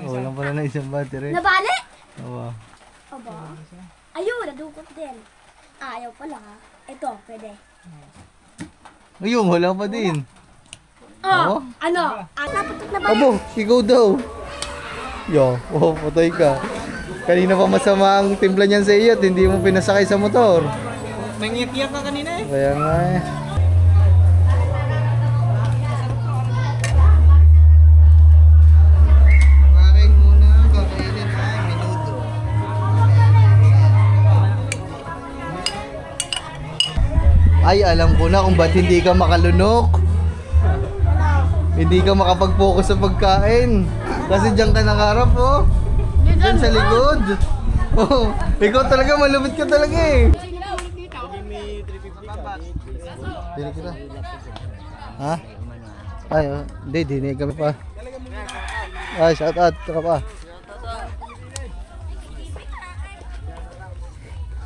Walang pala na isang battery. Nabali? Oo. Aba. Ayun, nadukot din. Ayaw pala. Ito, pwede. Ayun, wala pa din. Oh, ano? Naputok na ba? Abo, ikaw daw. Yo, patay ka. Kanina pa masama ang timpla niyan sa iyo at hindi mo pinasakay sa motor. Nangiyak-iyak ka kanina eh. Kaya nga eh. Kakain muna, kakainin ay minuto. Ay, alam ko na kung ba't hindi ka makalunok. Hindi ka makapag-focus sa pagkain. Kasi diyan ka nakaharap, oh. Diyan sa likod. Oh, ikaw talaga, malupit ka talaga eh. Dili kita. Ha? Ay, hindi kami pa. Ay, shout out ka pa.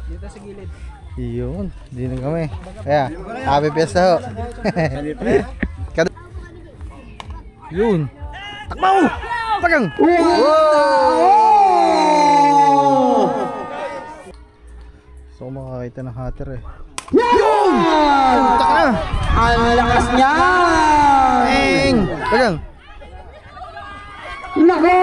Dito sa gilid. Iyon, hindi kami. Kaya, happy fiesta ho. Yun. Takbaw! Tagang! Wow! So, makakita ng hatter eh. Yun! Tak na! Ang lakas niya! Eng! Tagang! Nako!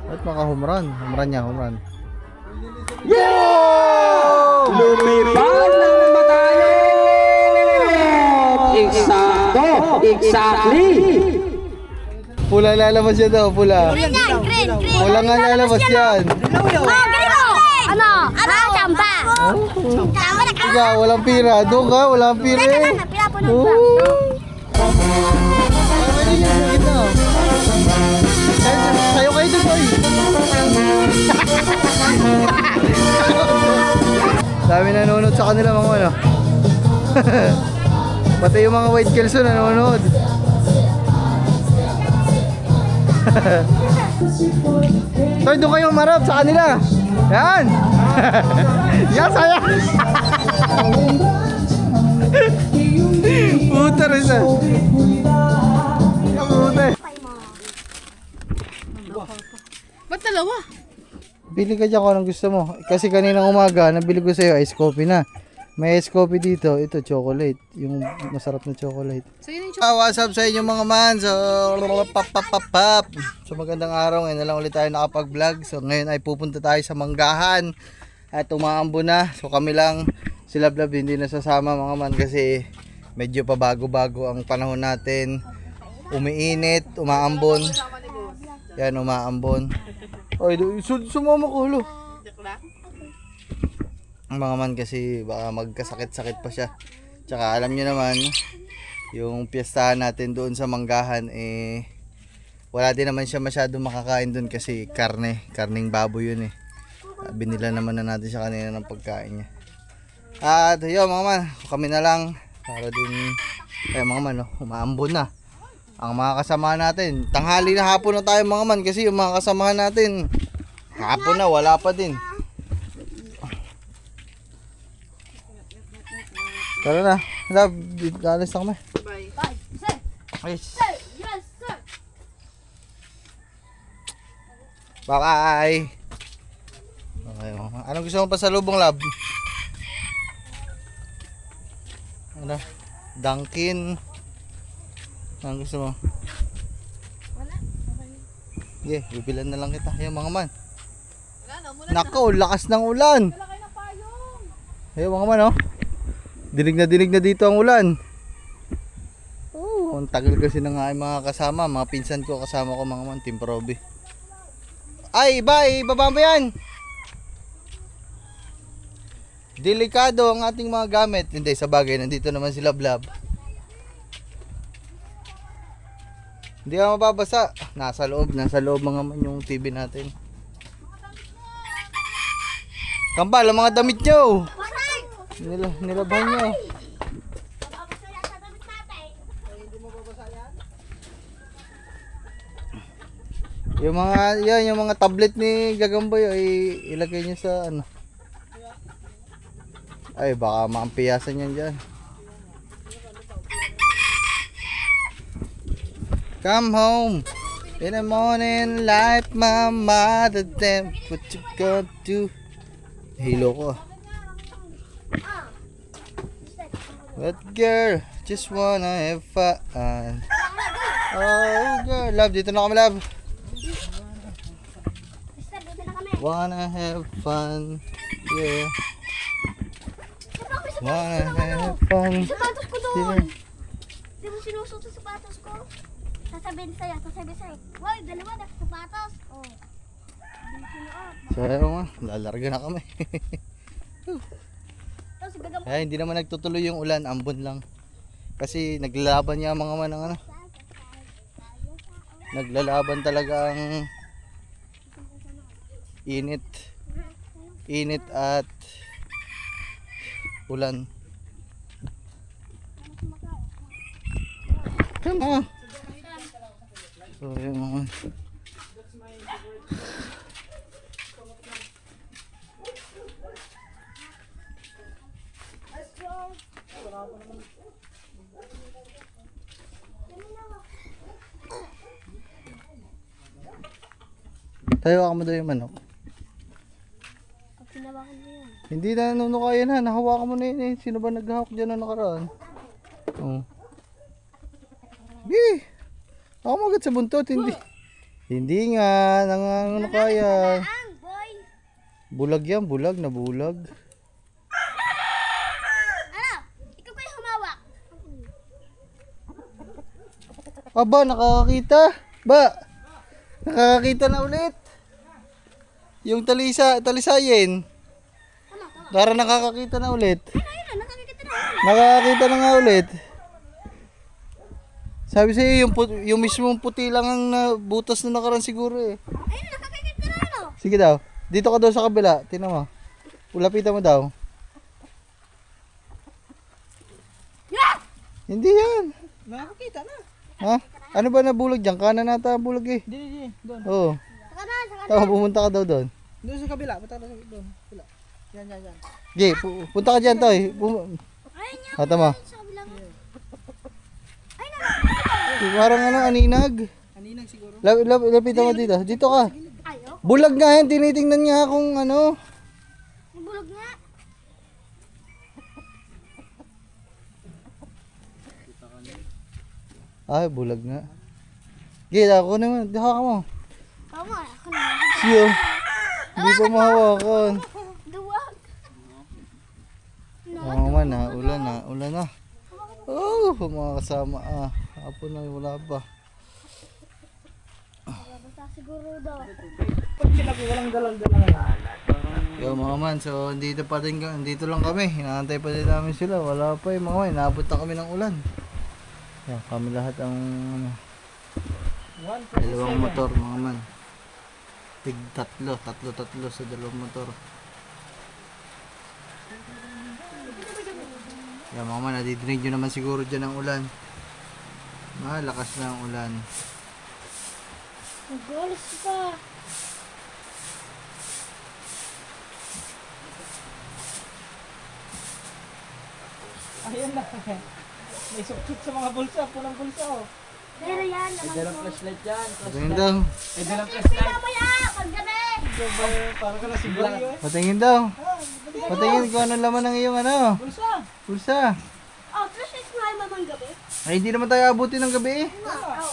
At maka-homerun. Homerun niya, homerun. Yeah! Lumipad lang naman tayo! Eksakto! Exactly! Pula lalabas yan daw, pula. Green yan, green. Pula nga lalabas yan. Green o! Ano? Chamba. Chamba na ka. Ikaw, walang pira. Doon ka, walang pira eh. Pinapunan Oo. pa. Pwede nyo sa gitna. Sayo kayo doon, boy. Dami nanonood sa kanila mga ano. Pati yung mga white kelso nanonood. Toy, doon kayong marap sa kanila. Yan. Yan, saya. Puta rin na. Puta. Ba't dalawa? Bili ka dyan kung anong gusto mo. Kasi kaninang umaga, nabili ko sa'yo ice coffee na. May ice coffee dito. Ito, chocolate. Yung masarap na chocolate. So yun yung What's up sa inyo mga man? So, pap. So, magandang araw. Ngayon na lang ulit tayo nakapag-vlog. So, ngayon ay pupunta tayo sa Manggahan. At umaambo na. So, kami lang, si Lablab hindi nasasama mga man. Kasi medyo pa bago-bago ang panahon natin. Umiinit, umaambon. Yan, umaambon. Ay, sumama ko, hulo. Ang mga man kasi baka magkasakit-sakit pa siya. Tsaka alam nyo naman, yung piyestahan natin doon sa Manggahan eh wala din naman siya masyado makakain doon kasi karning baboy yun eh. Binila naman na natin siya kanina ng pagkain niya. At yun mga man, kami na lang para din mga man, umaambon na ang mga kasama natin. Tanghali na, hapon na tayo mga man kasi yung mga kasamahan natin hapon na, wala pa din. Tara na, love, alis na kami. bye. Bye, sir. Yes. Sir, yes, sir. Bye. Okay, anong gusto mo pa sa lubong, love? Ano? Dunkin. Anong gusto mo? Wala. Yeah, bibilan na lang kita. Ayun mga man. Wala na, muna. Nako, lakas ng ulan. Wala kayo ng payong. Ayun mga man, oh. Dinig na dito ang ulan. Oh, ang tagal kasi na nga ay mga kasama. Mga pinsan ko kasama ko mga man. Team Probe. Ay, bye! Baba mo yan! Delikado ang ating mga gamit. Hindi, sa bagay, nandito naman si Lablab. Hindi ka mababasa. Nasa loob mga man yung TV natin. Kampal, ang mga damit nyo. Nilabahan nyo. Yung mga tablet ni Gagamboy ay ilagay nyo sa ano. Ay, baka maampiyasan yan dyan. Come home in the morning like my mother. Then what you gonna do? Hilo ko. But girl, just wanna have fun. Oh girl, love, dito na kami, love. Mister, dito na kami. Wanna have fun, yeah. Wanna have fun. Sapatos ko doon. Di mo sinusot sa sapatos ko? Sasabihin sa'yo. Hoy, dalawa na sapatos. Oh. Di mo sinuot. So ayun nga, lalarga na kami. Tapos gagam. Kaya hindi naman nagtutuloy yung ulan, ambon lang. Kasi naglalaban niya mga manang ano. Naglalaban talaga ang init. Init at ulan. Come on. So yun mga. Tayo ka mo daw yung manok. Pag sinabakan mo yan. Hindi na nanunukayan ha. Nahawakan mo na yun eh. Sino ba naghahawak dyan na nakaraan? Oh. Bi! Ako mo agad sa buntot. Hindi. Hindi nga. Nanganganukayan. Ang boy. Bulag yan. Bulag na bulag. Ano? Ikaw kayo humawak. Aba, nakakakita. Ba? Nakakakita na ulit. Yung talisayin. Para nakakakita na ulit. Ayun na, nakakikita na. Nakakakita na nga ulit. Sabi sa'yo, yung mismong puti lang ang butas na nakaraan siguro eh. Ayun, nakakikita na ano. Sige daw. Dito ka daw sa kabila. Tingnan mo. Ulapitan mo daw. Yeah! Hindi yan. Nakakita na. Ha? Ano ba nabulag dyan? Kanan nata bulag eh. Di, doon. Oo. Saka na. Tama, pumunta ka daw doon. Doon sa kabila, punta ka doon. Kabila. Yan. Jay, punta ka dyan to. Ayun niya. Ah, tama. Sa kabilang. Parang ano, aninag. Kaninang siguro. Lapitan mo dito. Dito ka. Ayaw. Bulag nga yan. Tinitingnan niya kung ano. Bulog nga. Ay, bulag nga. Jay, ako naman. Hawakan mo. Tama. Ako na. Siyo. Hindi pa mahawakan. Duwag. Oo man ha, ulan na. Oh, mga kasama hapon na wala pa. Basta siguro daw. Pag sila walang dalang-dalang. Yo mga man, so dito lang kami. Inaantay pa din namin sila. Wala pa mga man, inaabot na kami ng ulan. Yan, kami lahat ang dalawang motor mga man. Tatlo sa dalawang motor. Yan mga man, nadidinig nyo naman siguro dyan ang ulan. Malakas na ang ulan. Nag-goals pa. Ayan na. May sukit sa mga bulsa, punang bulsa oh. Pero yan, naman ko. Flashlight yan. Patingin daw. May dalang flashlight. Mamaya, paggabi. Parang ka na si Boy eh. Patingin daw. Patingin kung ano laman ng iyong ano. Bulsa. Pulsa. Oh, flashlight mo ay mamang gabi? Ay, hindi naman tayo abutin ng gabi eh. Oo.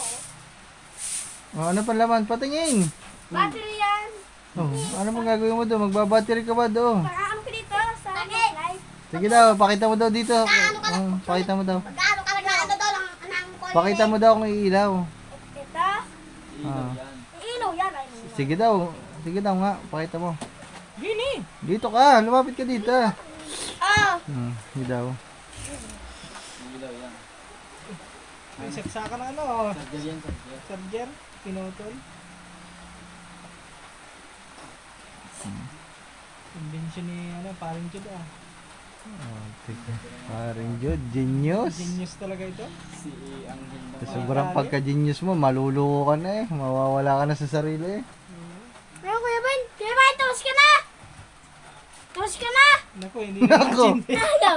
Oh, ano pa laman? Patingin. Battery yan. Oh, ano mo gagawin mo doon? Magbabattery ka ba doon? Para ano ko dito sa flashlight? Sige daw, pakita mo daw dito. Pakita mo daw. Pag-ano ka nag-ano daw lang anang ko. Pakita mo daw kung iilaw. Ito? Ah. Ilaw yan. Ay, Sige daw. Sige daw nga, pakita mo. Gini. Dito ka, lumapit ka dito. oh. Hindi daw. May saksakan na ano. Charger. Pinutol. Invention ni ano, paring Jud ah. Oh, paring Jud, genius. Genius talaga ito. Sobrang pagka-genius mo, maluluko ka na eh. Mawawala ka na sa sarili eh. Pero Kuya Ben, tapos ka na! Tapos ka na! Naku, hindi Nako. Ayaw!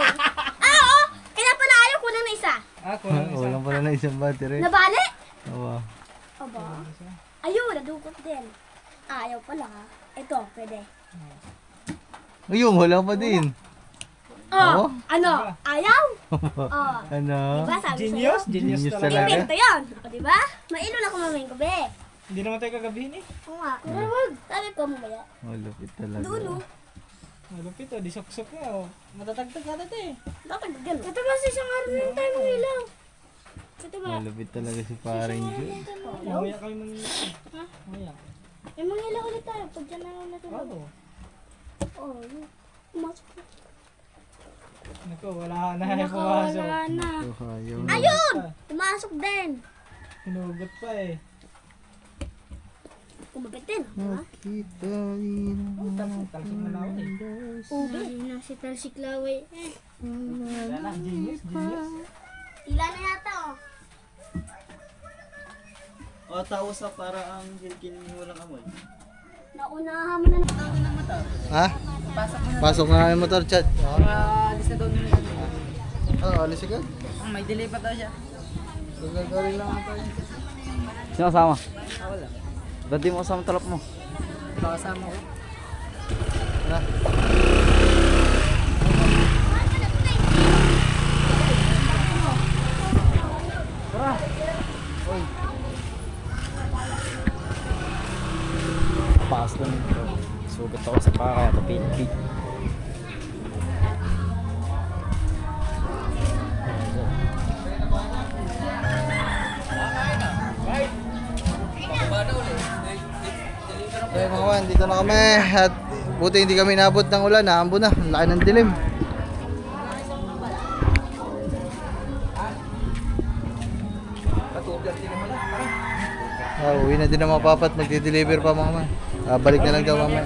Oo! Kaya pala ayaw ko na isa. Ah, kulang isa. Walang pala na isang battery. Nabali? Awa. Aba. Ayun, nadukot din. Ayaw pala. Ito, pwede. Ayun, wala pa din. Oh, Oo. ano? Ayaw? Oh. Ano? Diba sabi Genius? sa'yo? Genius Genius talaga. talaga. Invento yun. O diba? Mailo na ko mamayang gabi. Hindi naman tayo kagabihin eh. Oo nga. Wag. Sabi ko mamaya. Malupit talaga. Doon oh. Malupit oh, di sok-sok nga oh. Matatagtag ka dati eh. Bakit ba ganun? Ito ba sa isang araw na tayo mangilaw? Ito ba? Malupit talaga si paring Jun. Mamaya kami mang... Ha? Mamaya. Eh, mangilaw ulit tayo. Pag dyan na lang natin. Bago. Oo. Pumasok na. Naku, wala na yung pumasok. Nakawala na. Ito, ayaw. Ayun! Pumasok din. Hinugot pa eh. Kumabit din. Ha? Kita rin Talsik na ako eh. Ubi. Na si Talsik Laway. Wala na, genius, genius. Tila na yata oh. O, tao sa para ang gilkin walang amoy. Naunahan mo na. Ha? Pasok na yung motor, chat. Alis na daw nila. Oo, alis agad. May delay pa daw siya. Gagawin lang tayo. Sino kasama? Wala. Ba't di mo kasama talap mo? Pakasama ko. Tara. Paas lang ito. Sugat ako sa paa kaya kapilipit. Okay mga kawan, dito na kami at buti hindi kami nabot ng ulan, naambo na, ang laki ng dilim. Uwi na din ang mga papat, magdi-deliver pa mga kawan. Balik na lang daw mamaya.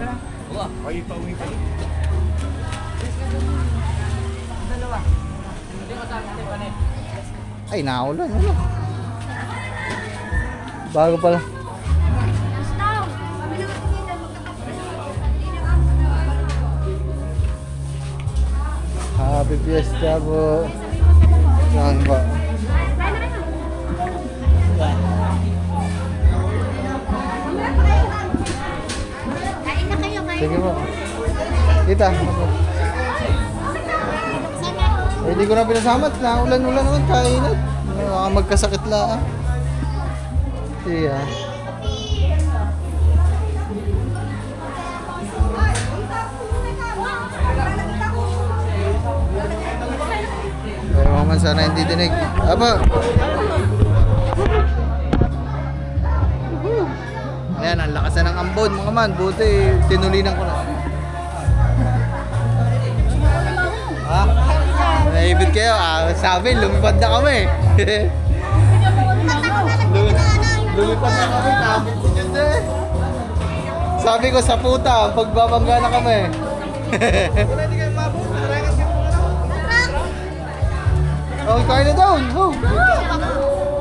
Ay, naulan, ano? Bago pala. Happy Fiesta po. Saan ba? Kain na kayo, kain. Sige po. Kita. Eh, hindi ko na pinasamat. Naulan-ulan naman. Kainat. Baka magkasakit lang. Iya. Pero man sana hindi dinig. Aba. Ayan, ang lakas na ng ambon mga man. Buti, tinulinan ko na. Ha? Naibit kayo. Sabi, lumipad na kami. Lumipad na kami. Tapos si Jun eh. Sabi ko sa puta, pagbabangga na kami. Oh, kain na down. Oh.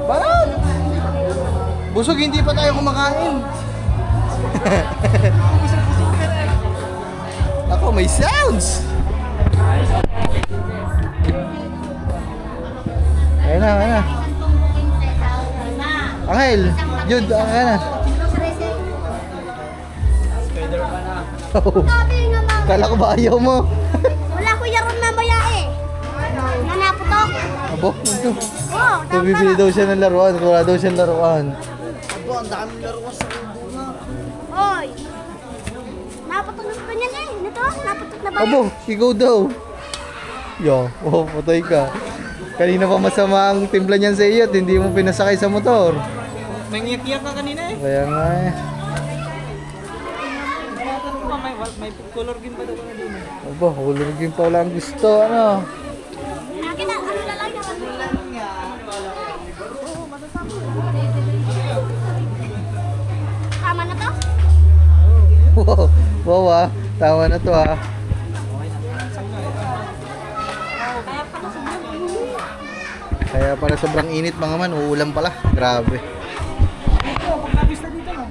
Barat. Busog, hindi pa tayo kumakain. Ako, may sounds. Ayan na, ayan na. Angel, Jude, ayan na. Spider-Man na. Oh. Kala ko ba ayaw mo? Wala ko yaron mamaya eh. Nanaputok. Abo, ito. Oo, So, bibili daw siya ng laruan. Wala daw siya ng laruan. Abo, ang daming laruan sa bunga. Oy. Naputok na pa niyan eh. Ito, naputok na ba? Abo, ikaw daw. Yo, oh, patay ka. Kanina pa masama ang timpla niyan sa iyo at hindi mo pinasakay sa motor. May ngiyak-ngiyak ka kanina eh. Kaya nga eh. Tanong pa, may color game pa daw ka na din eh. Abo, hulurugin pa wala ang gusto. Ano? Akin na, ano na lang yung tama na to? Wow, wow ah. Tama na to ah. Kaya pala sobrang init mga man, uulan pala. Grabe. Ito, pag nabis na dito no.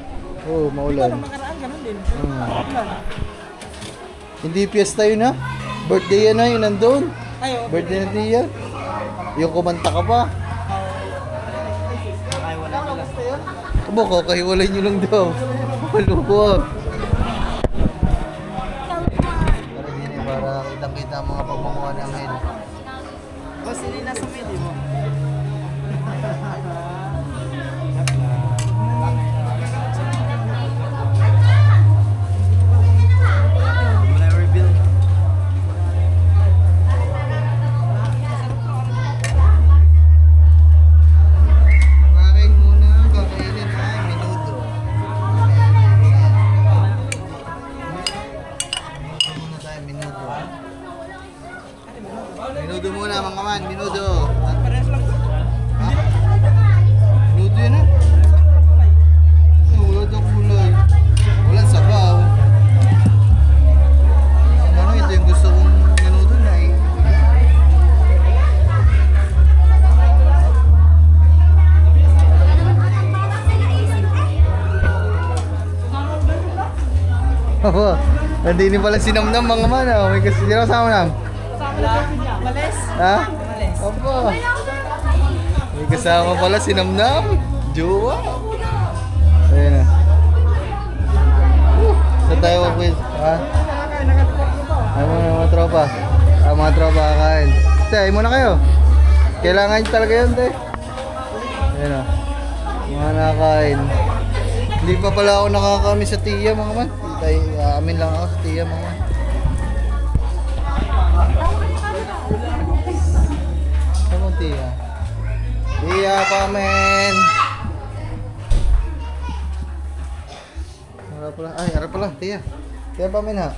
Oo, maulan. Nung nakaraan, ganun din. Hindi piyesta yun ha. Birthday yan na yun nandun. Ayo. Birthday na Tia. Yung kumanta ka pa. Ay, wala pala. Abo, kakahiwalay nyo lang daw. Malubog. Para din eh, para kitang-kita ang mga pagmamukha namin. O, sino yung nasa midi mo? Wala reveal. Kakain muna, kakainin ay minuto. Muna tayo, minuto. Minuto muna mga man, minuto. Ha? Minuto yun ha? Wala daw kulay. Walang sabaw. Ano, ito yung gusto kong minuto na eh. Aba, nandini pala si Namnam mga man. May kasi sino kasama Nam? Malis? Ha? Aba. May kasama pala si Namnam. Jowa. Ayun na. Saan tayo mag-quiz? Ha? Ay mo na mga tropa. Mga tropa kakain. Te, ay muna kayo. Kailangan nyo talaga yun, te. Ayun na. Mga nakakain. Hindi pa pala ako nakakami sa tiya mga man. Amin lang ako sa tiya mga man. Saan mo tiya? Tiya pa men! Harap pala. Ay, harap pala. Tiya. Tiya pa men ha.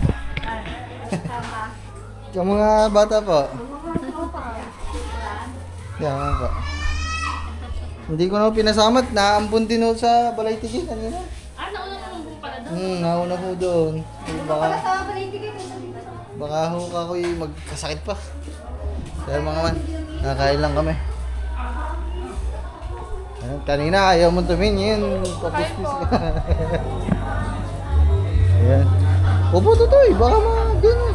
Yung mga bata po. Tiya mga po. Hindi ko na pinasamat. Naampun din ako sa balay tigi kanina. Nauna mo pala doon. Nauna ko doon. Baka ho ako magkasakit pa. Kaya mga man, nakain lang kami. Ayan, kanina ayaw mo tumingin. Papuspis ka. Ayan. Upo to eh. Baka ganyan.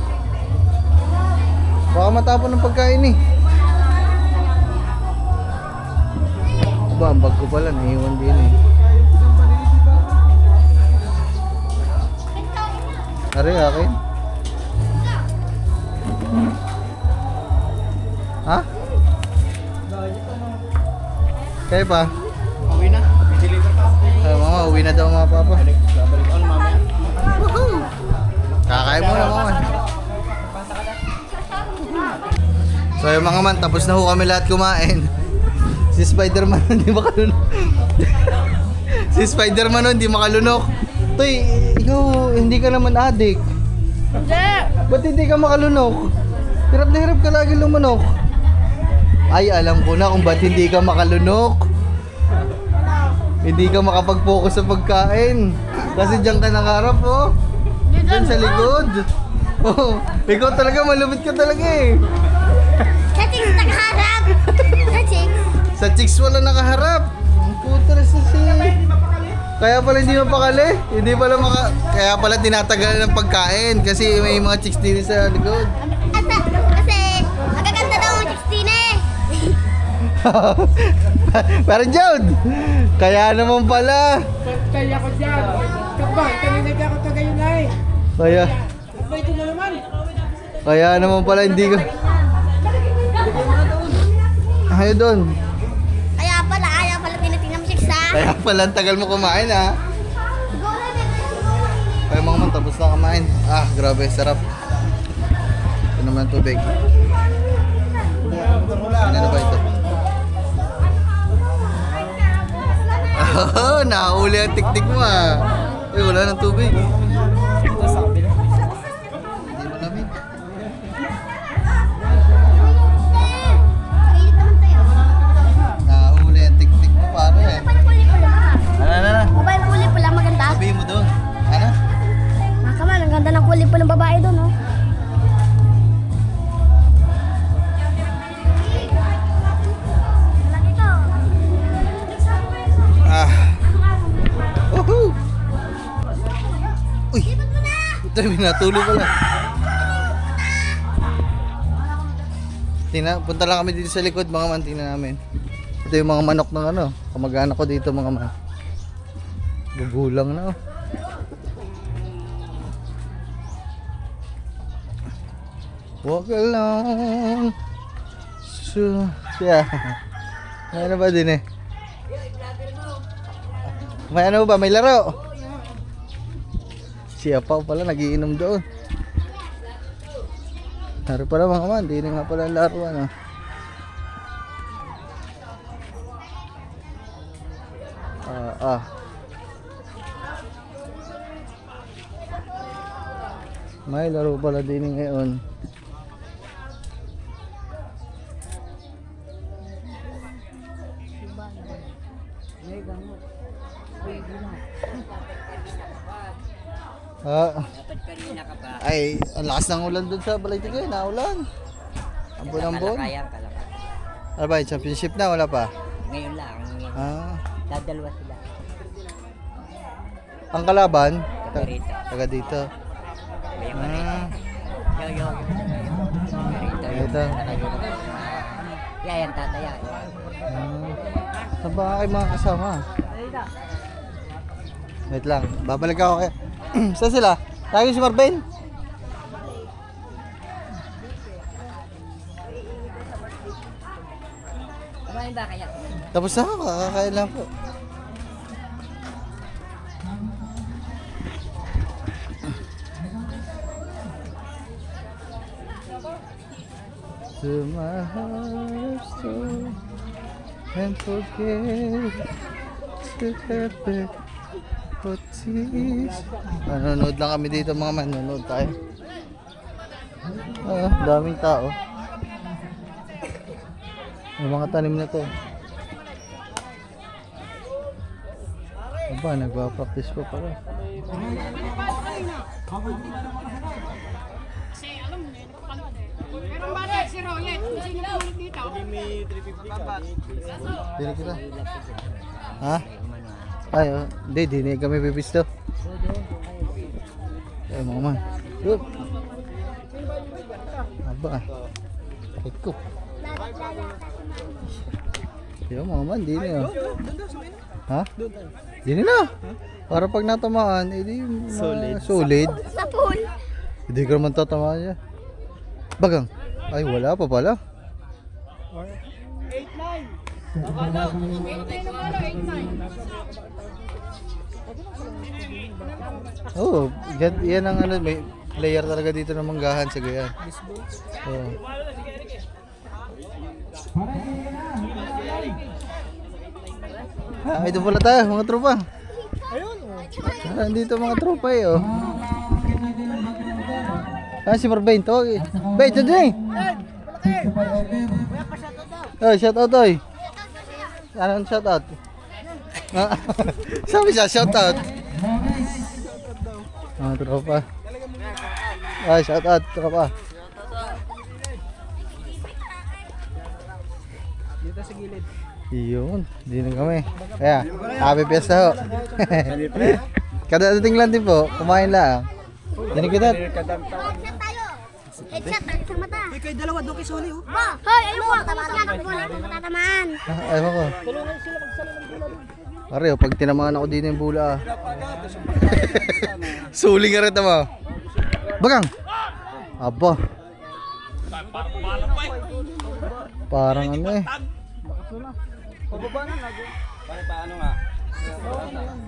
Baka matapon ng pagkain eh. Aba, ang bag ko pala. Naiwan din eh. Ari, akin. Ha? Kaya pa? Uwi na. I-deliver ka. Mama, uwi na daw mga papa. Babalik ako na mamaya. Woohoo! Kakain mo na mama. So yung mga man, tapos na ho kami lahat kumain. Si Spider-Man hindi makalunok. Si Spider-Man hindi makalunok. Toy, ikaw hindi ka naman adik. Hindi! Ba't hindi ka makalunok? Hirap na hirap ka lagi lumunok. Ay, alam ko na kung ba't hindi ka makalunok. Hindi ka makapag-focus sa pagkain. Kasi diyan ka nangarap, oh. Diyan sa likod. Oh, ikaw talaga, malupit ka talaga eh. Sa chicks nakaharap! Sa chicks! Sa chicks wala nakaharap. Ang putra sa siya. Kaya pala hindi mapakali. Hindi pala kaya pala tinatagalan ng pagkain. Kasi may mga chicks din sa likod. Kasi magaganda daw ang chicks din eh! Parang Jod. Kaya naman pala. Kaya ko dyan. Kapag, kanina ka ako tagayon na eh. Kaya. Ito na naman. Kaya naman pala hindi ko. Ayaw doon. Kaya pala tinitingnan mo chicks ha? Kaya pala ang tagal mo kumain ha. Kaya mga man, tapos na kumain. Ah, grabe, sarap. Ito naman ang tubig. Ano na ba ito? Oh, nahuli ang tiktik mo ah. Eh, wala ng tubig. Ito sa kabila. Hindi mo namin. Kainit naman tayo. Nahuli ang tiktik mo pare. Mobile kulay pula. Ano? Mobile kulay pula maganda. Sabihin mo doon. Ano? Makaman, ang ganda ng kulay pulang babae doon oh. Malaki to. Ah. Woohoo! Uy! Ito may natulog pala. Punta lang kami dito sa likod mga man, tingnan namin. Ito yung mga manok ng ano, kamag-anak ko dito mga man. Gugulang na oh. Walk along. So, yeah. May ano ba din eh? May ano ba? May laro. Si Apaw pala nagiinom doon. Laro pala mga man. Di na nga pala laro ano. May laro pala din ngayon. Ay, ang lakas ng ulan doon sa Balay-Tigay, naulan. Ambon-ambon. Ano ba, yung championship na, wala pa? Ngayon lang. Dadalwa sila. Ang kalaban? Taga rito. Taga dito. Yo. Ito. Yan, tataya. Saan ba kayo mga kasama? Wait lang, babalik ako kay... Saan sila? Tayo si Marvin? Kumain ba kaya? Tapos na ako, kakakain lang po. To my heart soul and forget to happen what is. Nanonood lang kami dito mga man, nanonood tayo. Daming tao. May mga tanim na to. Aba, nagpa-practice pa pala. Pero bakit si Royet? Sino po dito? Dili kita. Ha? Ay, hindi, di kami pipisto. Ay, mga man. Yup. Aba. Iko. Yo, mga man, di na. Ha? Di na. Para pag natamaan, edi solid. Sa pool. Hindi ka naman tatamaan niya. Bagang. Ay, wala pa pala. 8-9. Oh, yan ang ano, may player talaga dito ng manggahan sa Gayan. Oh. Ito pala tayo, mga tropa. Ayun. Dito mga tropa eh, oh. Si Marvin to. Bay, ito din. Shout out, oy. Anong shout out? Sabi siya, shout out. Tropa. Shout out, tropa. Dito sa gilid. Iyon, di na kami. Kaya, happy fiesta ho. Kada dating lang din po, kumain lang. Dinig kita. Headshot tayo. Headshot sa mata. Uy, kayo dalawa doon kay Soli, oh. Ba, hoy, ayun mo. Tamaan ako wala akong matatamaan. Ayaw ko. Tulungan sila magsala ng bola doon. Pare, pag tinamaan ako din yung bula. Suling nga rin mo. Bagang. Aba. Parang ano eh. Pababa na nago. Paano nga?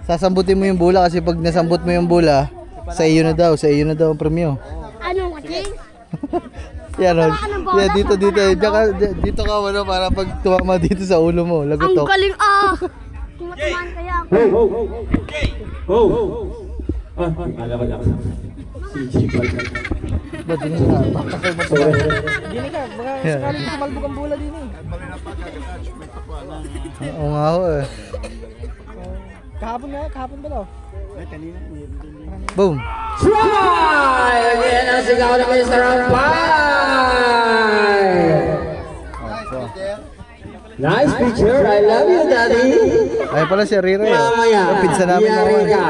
Sasambutin mo yung bula kasi pag nasambut mo yung bula, sa iyo na daw ang premyo. Anong kasi? Yan o. Yeah, dito. Dito ka ano para pag tumama dito sa ulo mo. Ang Lagotok. galing Kung matamaan kaya ako. Ba't din nga? Pakasal mo pa. Dini ka, baka sakaling kumalbog ang bola din eh. Oo nga ho eh. Kahapon ba daw? Boom. Try! Again, ang sigaw na Mr. Rampay! Nice picture, I love you, Daddy! Ay pala si Rira eh. Mamaya, Yung pizza namin yari naman. ka.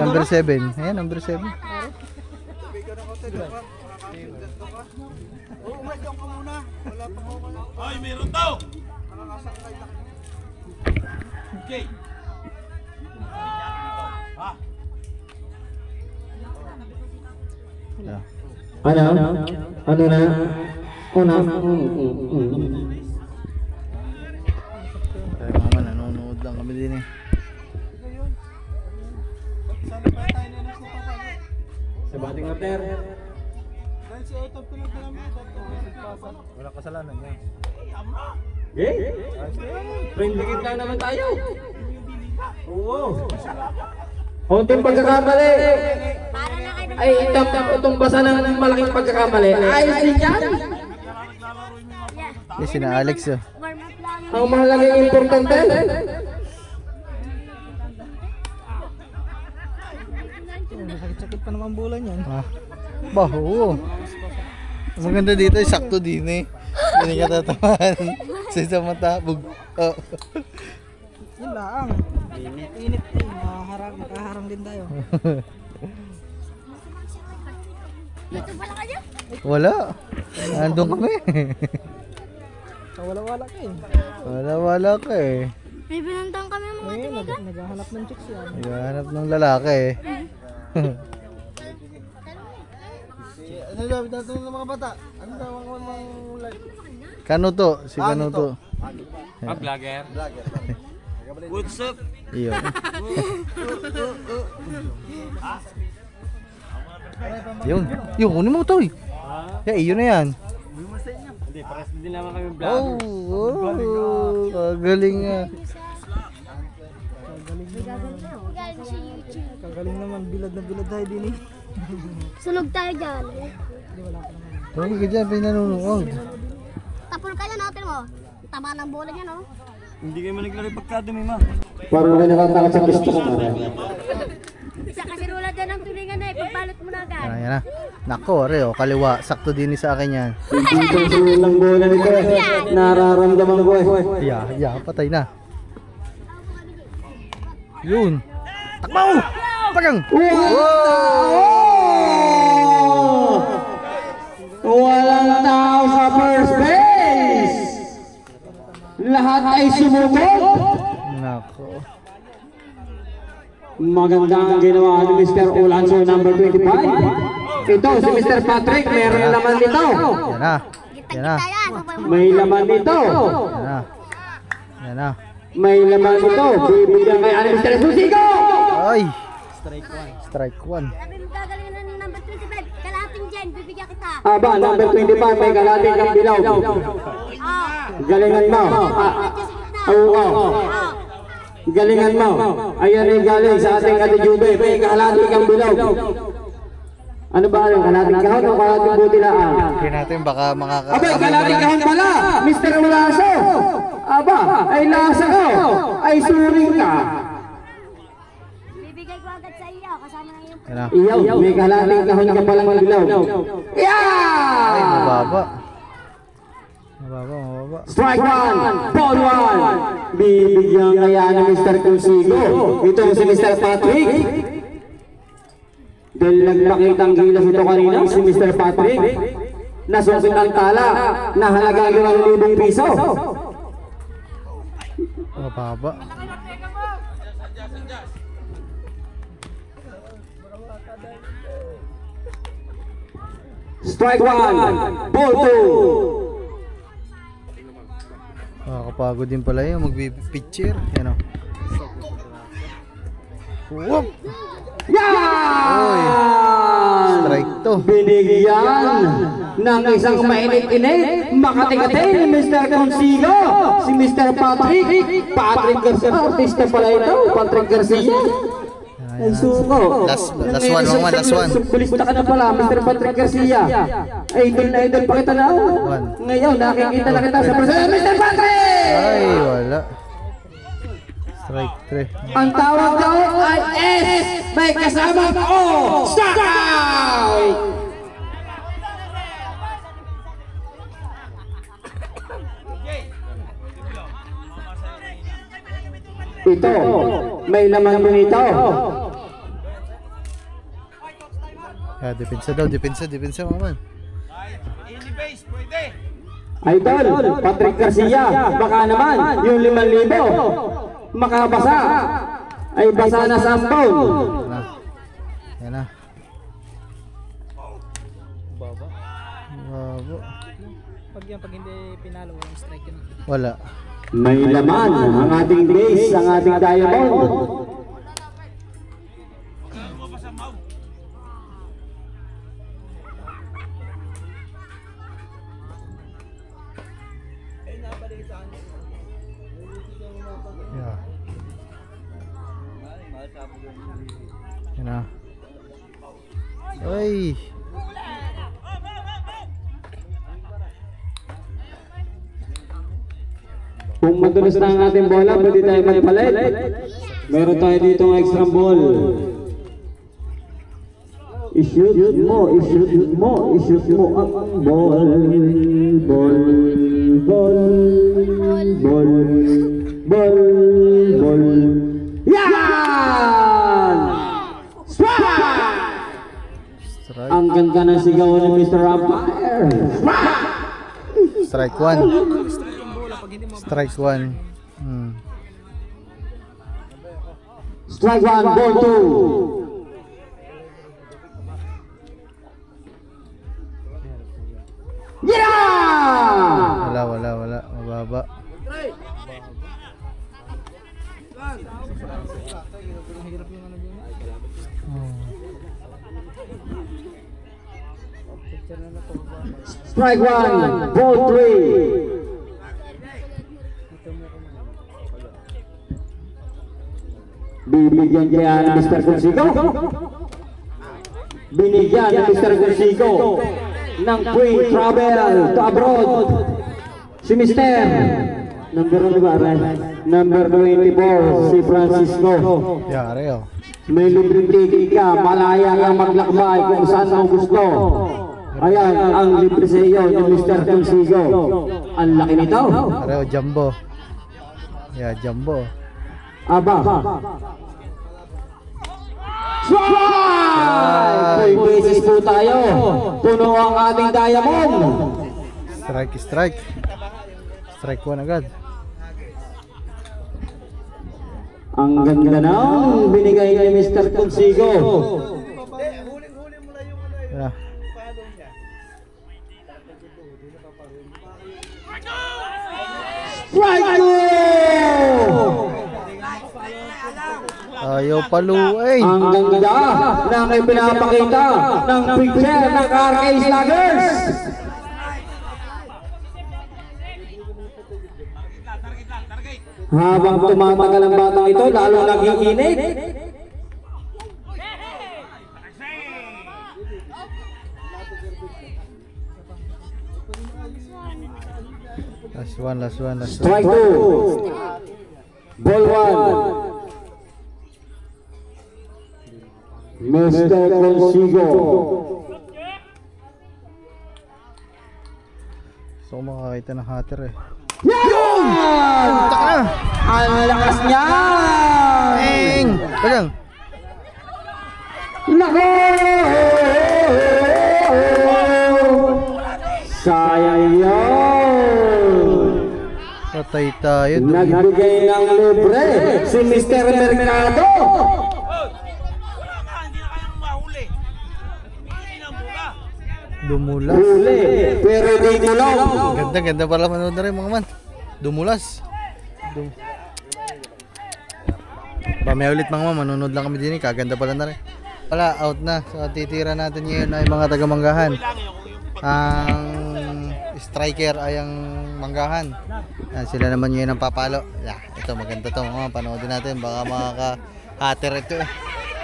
Number 7. Ayan, number 7. Ay, meron daw! Okay. Yeah. Ano? Ano na? Una? Kaya mama, nanonood lang kami din eh. Sa bating mater. Wala kasalanan niya. Friend, dikit lang naman tayo. Oo. Unting pagkakamali. Para na kayo. Ay, itong basa ng malaking pagkakamali. Ayos din yan. Eh, sina Alex yun. Warm up lang. Ang mahalaga yung importante. Sakit-sakit pa naman bulan yan. Ah. Bah, oo. Maganda dito, sakto din eh. Hindi ka tatamaan. Sa isang matabog. Oh. Yun lang. Init eh. Nakaharang din tayo. Dito pala kayo. Wala. Nandun kami. Wala-wala ka eh. Wala ka eh. May binantang kami mga Ngayon, tinigan. naghahanap ng chicks yan. Naghahanap ng lalaki eh. Ano daw, tatanong ng mga bata? Ano daw ang mga Kanuto, si Kanuto. Vlogger. What's up? Iyo. Yung kunin mo to eh. Yeah, iyo na yan. Hindi, pares din naman kami Galing nga. Galing sa YouTube. kagaling naman, bilad na bilad tayo din eh. Sunog tayo dyan. Huwag ka dyan, pinanunuog. Tapol ka yan, natin mo. Tama ng bola niya, no? Hindi kayo maniglaro pagkadumi, ma. Parang kayo nakatakot sa gusto ko. Sa kasirulan dyan ang tulingan na, ipagbalot mo na agad. Yan na. Nako, Reo, kaliwa. Sakto din sa akin yan. Dito sa ng bola nito, nararamdaman ko eh. Patay na. Yun. Takbaw! Pagang! Walang tao sa first base! Lahat ay sumubok! Nako. Maganda ang ginawa ni Mr. Olanso number 25. Ito si Mr. Patrick, meron na laman nito. Yan na. Yan na. Kita yan. May laman nito. Yan na. Yan na. May laman nito. Bibigyan kay ani Mr. Susigo! Ay! Strike one. Sabi mo gagaling na ng number 25. Kalahating dyan, bibigyan kita. Aba, number 25, may kalating kang dilaw. Galingan mo. Oo. Galingan mo. Ayan ay galing sa ating Ate Jube. May kalating kang dilaw. Ano ba yung kalating kahon o kalating butilaan? Hindi natin baka Aba, kalating kahon pala, Mr. Ulaso. Aba, ay lasa ko. Ay suring ka. Bibigay ko agad sa iyo. Kasama na yung Yan na. Iyaw, may kalating kahon ka palang dilaw. Ay, Yeah! mababa. Mababa. Strike one, ball one. Bibigyan kaya ni Mr. Consigo. Itong si Mr. Patrick. Dahil nagpakitang gilas ito kanina, si Mr. Patrick. Nasungkit ang tala na halagang 2,000 piso. Mababa. Strike one, ball two. Nakakapagod din pala yun. Magpipicture. Yan o. Whoop! Yan! Strike to. Binigyan ng isang mainit-init makati-kati ni Mr. Consigo, si Mr. Patrick. Patrick Garcia, artista pala ito, Patrick Garcia. Ay suko. Last one, mama, last one. Subulista ka na pala, Mr. Patrick Garcia. Idol na idol pa kita na. Ngayon, nakikita na kita sa personal, Mr. Patrick! Ay, wala. Strike 3. Ang tawag daw ay S. May kasama O. Strike! Ito, may laman din ito. Depensa mama. Idol, Patrick Garcia, baka naman yung 5,000 makabasa ay basa na sa ampon. Yan na. yan pag hindi pinalo, walang strike yun. Wala. May laman ang ating base, ang ating diamond. Yeah. Yan na. Ay! Kung madulas na ang ating bola, pwede tayo magpalit. Meron tayo dito ng extra ball. I-shoot mo ang ball. Ball. Yan! Strike! Strike. Ang ganda ng sigaw ni Mr. Umpire. Strike 1. Strike 1. Strike 1, ball 2. Yeah! Wala. Mababa. Strike 1, ball 3. Bibigyan kaya ni Mr. Consigo. Binigyan ni Mr. Consigo ng free travel to abroad. Si Mr. Number 24, si Francisco. Yari oh. May libreng ticket ka, malaya kang maglakbay kung saan mo gusto. Ayan, ang libre sa iyo ni Mr. Consigo. Ang laki nito. Yari oh, jumbo. Yeah, jumbo. Aba. Strike! 3 bases po tayo. Puno ang ating diamond. Strike. Strike 1 agad. Ang ganda ng binigay ni Mr. Consigo. Yeah. Strike 2! Ayaw paluin. Ang ganda ng ipinapakita ng picture ng RK Sluggers. Habang tumatagal ang batang ito, lalo nag-iinit. Last one. Strike 2. Ball 1. Mr. Consigo. So makakita ng hatter eh. Yun! Ang lakas niya! Bang! Bagang! Nako! Sayang yun! Patay tayo. Nagbigay ng libre si Mr. Mercado. Dumulas. Huli, pero di gulong. Ganda pala manood na rin mga man. Dumulas. Mamaya ulit mga man, manonood lang kami din eh. Kaganda pala na rin. Wala, out na. So titira natin ngayon ay mga taga-Manggahan. Ang striker ay ang Manggahan. Yan, sila naman ngayon ang papalo. Yeah, ito maganda to mga panoodin natin. Baka makaka-hatter ito eh.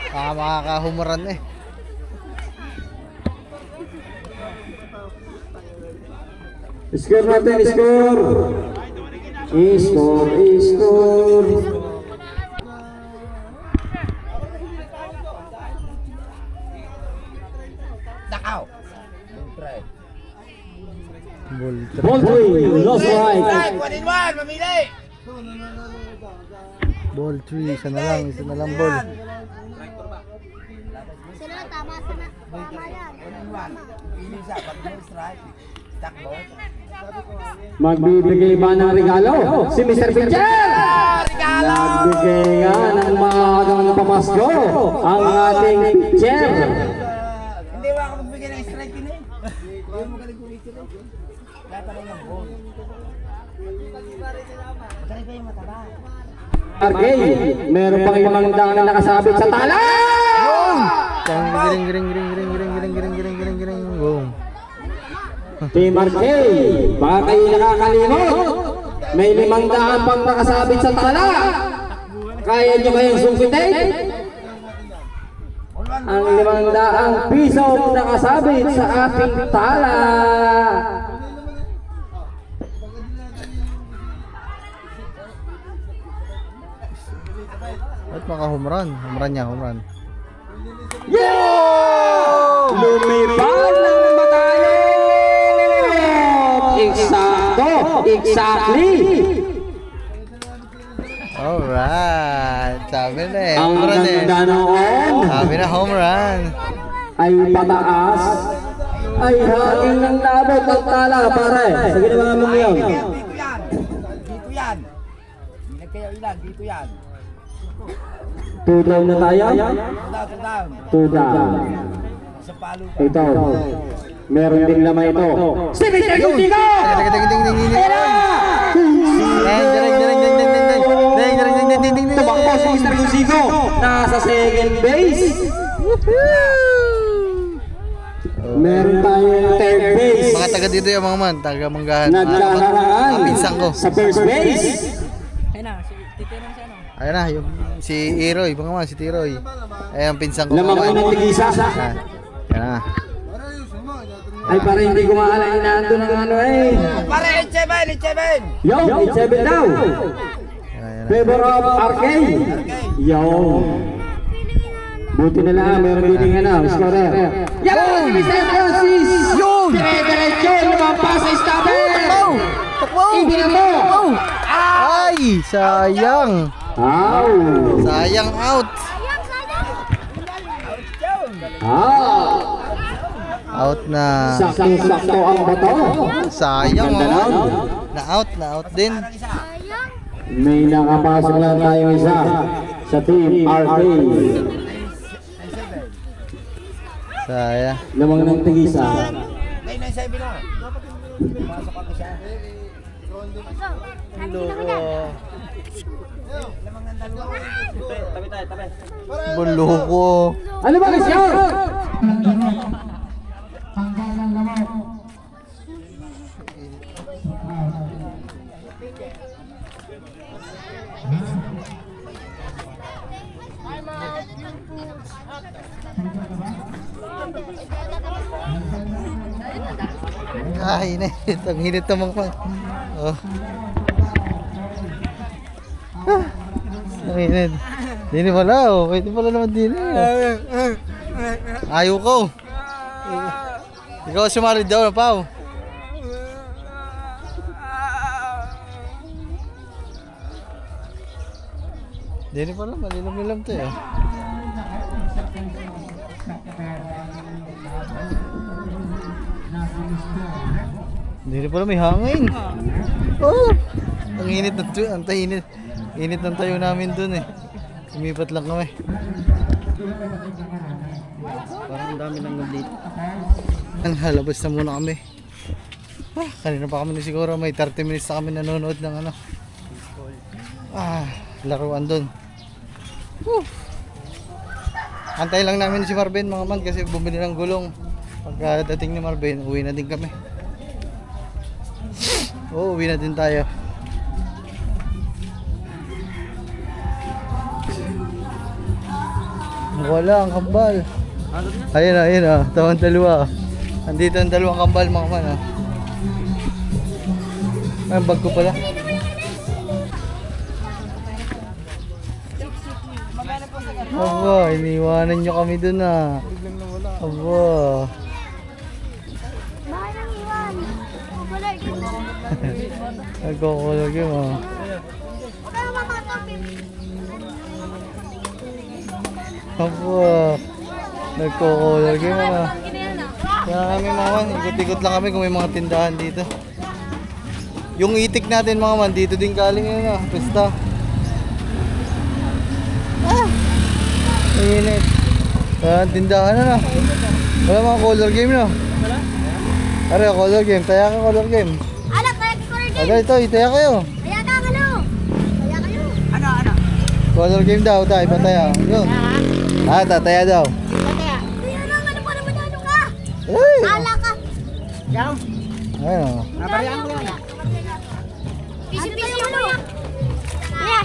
Baka makaka-humuran eh. Score natin, score. Score. Ball 3, lost right. Ball 3, isa na lang ball. Sila na tama yan. Magbibigay ba ng regalo? Si Mr. Pincher! Nagbigay nga ng maagang pamasko ang ating Pincher. Hindi ba ako magbigay ng strike din eh? Okay, meron pang 500 na nakasabit sa tala! Giring, giring, giring, giring, giring, giring, giring, giring, giring, giring. Boom. Team RK, baka kayo nakakalimot. May 500 pang nakasabit sa tala. Kaya nyo kayong sungkitin? Ang 500 piso nakasabit sa ating tala. At maka home run. Home run niya, home run. Yeah! Lumipad ng matayot! Eksakto! Exactly! Alright. Sabi na eh. Ang Home run eh. ganda noon Sabi na home run. ay pataas, ay haging ng labot ang tala, pare. Sige na mga mong yun. Dito yan. Hindi kayo ilan, dito yan. 2 down na tayo? Down. 2 down. Sa palo. Ito. Meron ding lamay ito. Si Mr. Gutigo! Tumakbo si Mr. Gutigo. Nasa second base. Meron tayong third base. Mga taga dito yung mga man. Taga Manggahan. Nagkaharaan Pinsan ko. sa first base. Ayun na, titirang siya no. Ayun na, yung si Iroy. Mga man, si Tiroy. Ayun, pinsan ko. Lamang ko ng tigisa. Ayun na. Ay para hindi ko mahala inaando ng ano eh. Pare, 87! Yo, 87 daw. Ayun na. Favor of RK. Yo. Buti na lang, meron din ano, scorer. Yo, si Mr. Francis. Yo. Dire-diretso, lumampas sa stopper. Ibinato. Ay, sayang. Ow. Sayang out. Out na. Sakto-sakto ang bato. Sayang Ganda oh. lang. Na out din. May nakapasok lang tayong isa sa team RK. Sayang. Lamang ng tigisa. 997 na. Pasok ako siya. Buloko. Ano ba guys yun? Ay, init. Ang init naman pa. Oh. Ang init. Dini pala oh. Pwede pala naman dini. Ayaw ko. Ikaw sumali daw na Pao. Dini pala. Malilam-lilam to eh. Dini pala may hangin. Oh. Ang init ng tuyo. Ang init. Init ng tayo namin dun eh. Lumipat lang kami. Parang ang dami ng dito. Halabas na muna kami. Kanina pa kami siguro may 30 minutes na kami nanonood ng ano. Laruan dun. Antay lang namin si Marvin mga man kasi bumili ng gulong. Pagkadating ni Marvin, uwi na din kami. Uwi na din tayo. Wala ang kambal. Ayun na, tawang dalawa. Andito ang dalawang kambal mga man. Ay, bag ko pala. Aba, iniwanan nyo kami dun ah. Aba. Bakit nang iwan? Wala ito. Nagkukulog yun ah. Huwag ka naman makatapin. Aba. Nagkukulog yun ah. Kaya kami mga man, ikot-ikot lang kami kung may mga tindahan dito. Yung itik natin mga man, dito din galing yun ah. Pista. Init. Tindahan na na. Wala mga color game na. Wala? Ano, color game. Taya ka color game. Anak, kaya ka color game. Ano ito, itaya kayo. Kaya ka, ano? Kaya kayo. Color game daw, tayo, pataya. Yun. Tataya daw. Kaya, ano pa naman ano ka? Ay! Ala ka. Ayun. Pisi-pisi mo yan. Kaya,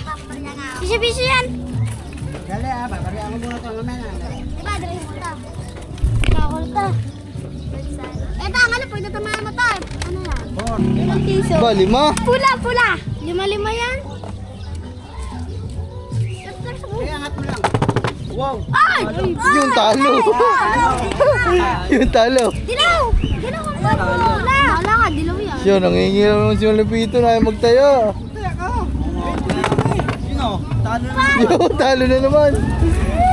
pisi-pisi yan. Dali babarihan ko muna ito. Mamaya na. Diba, dali mo ito. Kakulta. Eto, ang ano, pwede tamahan mo ito. Ano yan? Ilang piso? Ba, 5? Pula, pula. 5 yan. Kaya angat mo lang. Wow. Ay! Yung talo. Yung talo. Dilaw! Dilaw ang pula. Wala ka, dilaw yan. Siya, nangingi naman si Malupito na ayaw magtayo. Sino? Talo na. Yung talo na naman.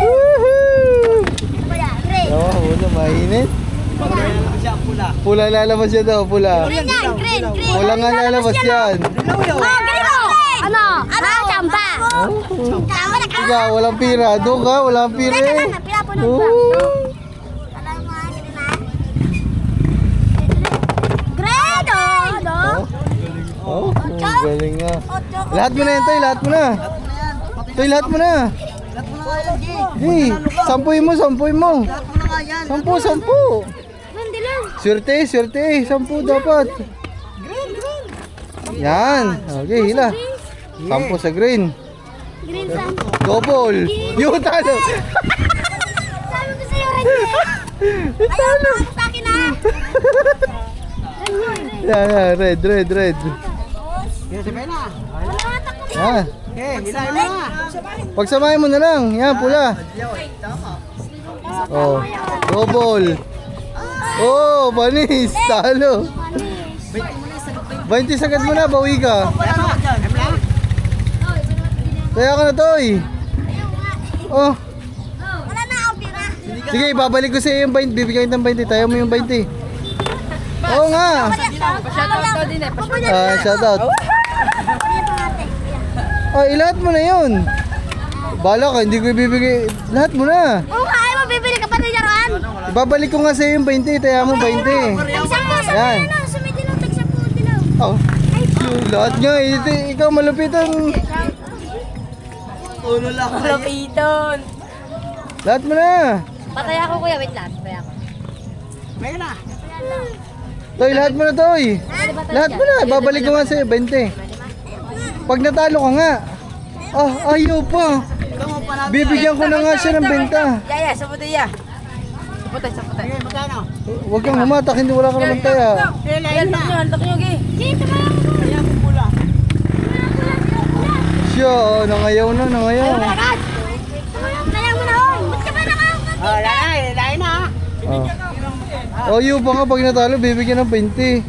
Woohoo! Wala, red. Wala, mainit. Babarihan siya pula. Pula lalabas siya daw, pula. Green yan, green, green. Wala nga lalabas yan. Ah, ganito! Ano? Ano? Chamba! Wala ka! Ikaw, walang pira. Doon ka, walang pira Teka eh. lang, pinapunod Oo. ba? Alam mo, ganito na. Green, Oh, galing nga. Lahat mo na yan, Toy. Lahat mo na. Toy, lahat mo na. Hey, sampuin mo. Sampu. Hindi lang. Swerte. Sampu dapat. Yan. Okay, hila. Sampu sa green. Green sun. Double. Yung talo. Sabi ko sa'yo, red eh. Ayaw mo, ano sa akin ah. Yan, red. Kaya sabay na. Wala ka takot. Yan. Okay, hilahin mo na. Pagsamahin mo na lang. Yan, pula. Oh, double. Oh, banis. Talo. 20 sagad mo na, bawi ka. Kaya ka na, Toy. Oh, Wala na akong pira. sige, babalik ko sa iyo yung 20. Bibigyan kita ng 20. Tayo mo yung 20. Oo nga. Shoutout ka din eh. Shoutout. Lahat mo na yun. Bala ka, hindi ko ibibigay. Lahat mo na. Oo, kaya mo bibili ka pa rin yaroan. Ibabalik ko nga sa iyo yung 20. Tayo mo 20. Tagsampo, Yan. sumiti lang, tagsampo, dilaw. Oh. Lahat nga, ikaw malupitan. Lapiton. Lahat mo na. Patay ako kuya, wait lang. Patay ako. May na. Toy, lahat mo na, Toy. Lahat mo na. Babalik ko nga sa'yo, 20. Pag natalo ka nga. Ayaw pa. Bibigyan ko na nga siya ng benta. Yaya, saputay ya. Saputay. Okay, magkano? Huwag kang humatak, hindi wala ka naman taya. Hilahin na. Hantak nyo, Gi. Dito ba? Kaya mo pula. Siya, nangayaw na. Kaya mo na, oh. Ba't ka ba nakakapag? Hilahin na. Ayaw pa nga, pag natalo, bibigyan ng 20.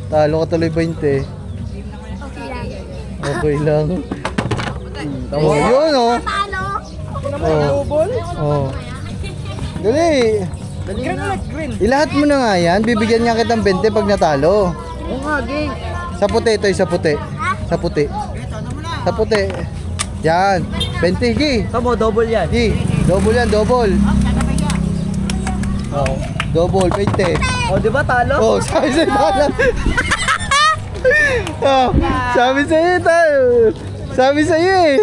Talo ka tuloy 20. Okay lang. Oh, yun oh. Paano? Oh. Dali. Ilahat mo na nga yan. Bibigyan niya kitang 20 pag natalo. Sa puti ito, sa puti. Sa puti. Sa puti. Yan. 20, Gi. Tamo, double yan. Gi. Double yan, double. Oh. Double, 20. O, di ba talo? Oh, sabi sa'yo talo. Oh, sabi sa'yo talo. Sabi sa'yo eh.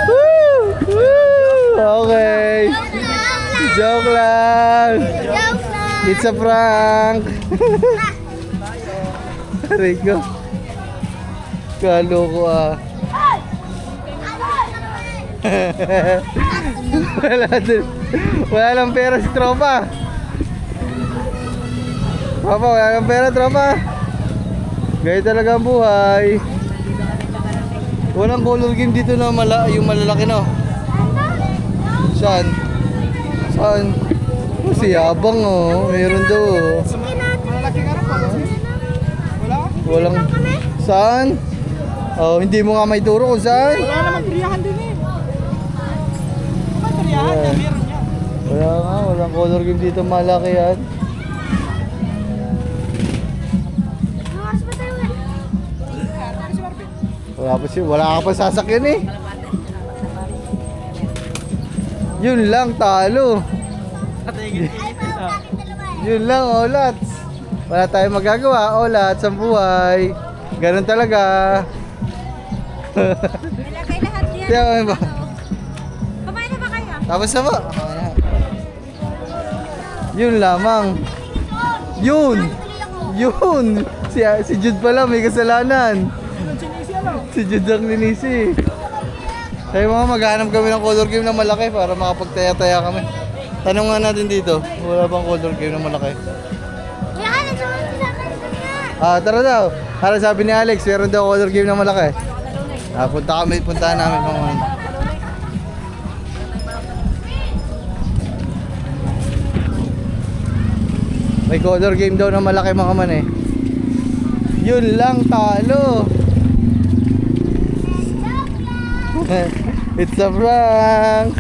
Woo! Woo! Okay. Joke lang. Joke lang. It's a prank. Rico. Kalo ko ah. Wala lang pera si tropa. Tropa, wala lang pera tropa. Gaya talaga ang buhay. Walang color game dito na yung malalaki no. Saan? Saan? Oh, si Abang oh. Meron daw oh. Walang... Saan? Oh, hindi mo nga may turo kung saan? Wala naman triyahan din eh. Triyahan na, meron yan. Wala nga, walang color game dito malaki yan. Wala ka pa sasakyan eh. Yun lang, talo. Ay, pa, bakit dalawa Yun lang, Olats. Wala tayong magagawa, Olats ang buhay. Ganun talaga. Nilagay lahat yan. Tiyan mo ba? Kumain na ba kayo? Tapos na ba? Yun lamang. Yun! Yun! Si Jude pala may kasalanan. Si Jude ang linisi. Kaya mga maghanap kami ng color game na malaki para makapagtaya-taya kami. Tanong nga natin dito, wala bang color game na malaki? Kuya ka, nagsumunod sa akin nga. Tara daw. Para sabi ni Alex, meron daw color game na malaki. Puntahan namin kung may color game daw na malaki mga man eh. Yun lang, talo. It's a prank.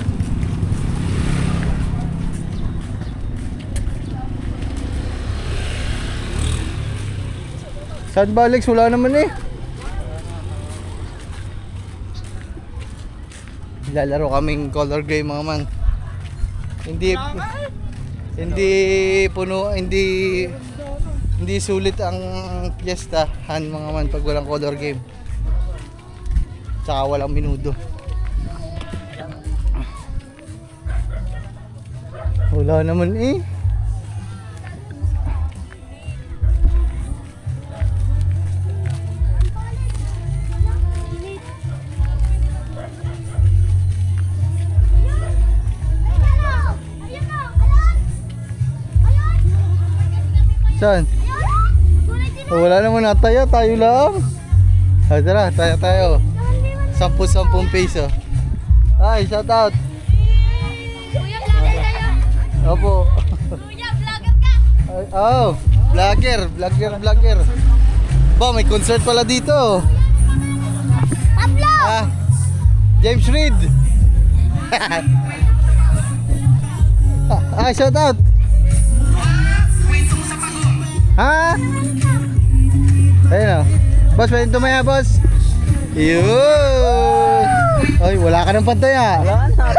Saan ba, Alex? Wala naman eh. Lalaro kaming color game mga man. Hindi sulit ang piyestahan mga man pag walang color game. Tsaka walang minudo. Wala naman eh. Saan? Wala naman nataya, tayo lang. Tara, tayo. 10 peso. Ay, shout out. Kuya, vlogger kayo. Opo. Kuya, vlogger ka. Vlogger. Ba, may concert pala dito. Pablo! James Reid. Shout out. Ayun o. Boss, pwede tumaya, boss. Yun. Ay, wala ka ng pantaya. Wala na.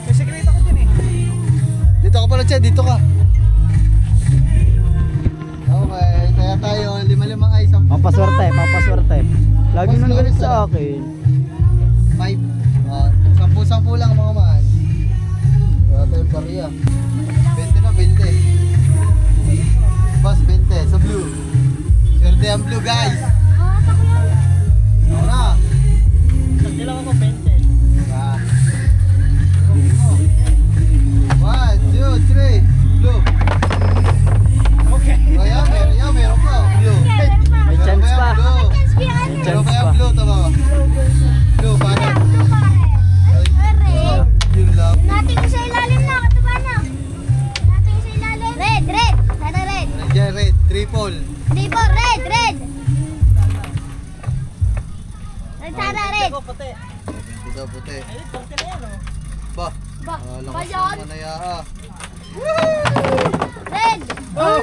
May sekreto ko dyan eh. Dito ka pala, Che. Dito ka. Okay, kaya tayo. 5 ay 10. Papaswerte. Lagi nang galit sa akin. 5. 10 lang mga man. Wala tayong pariya. 20 na, 20. Boss, 20 sa blue. Swerte ang blue, guys. Ako na. Hindi lang ako 20. 1, 2, 3. Blue. Okay. Meron ka. Blue. May chance pa. Blue. May Meron chance kaya pa. blue, tama. Blue, paano? Yun lang. Natin ko sa ilalim na, katuba na. Natin ko sa ilalim. Red. Sana red. Nandiyan, red. Triple. Triple, red. Red, sana red. Ako puti. Dito, puti. Eh, 20 na yan oh. Ba? Ba, Lakas bayan. naman na ya. Red. Oh.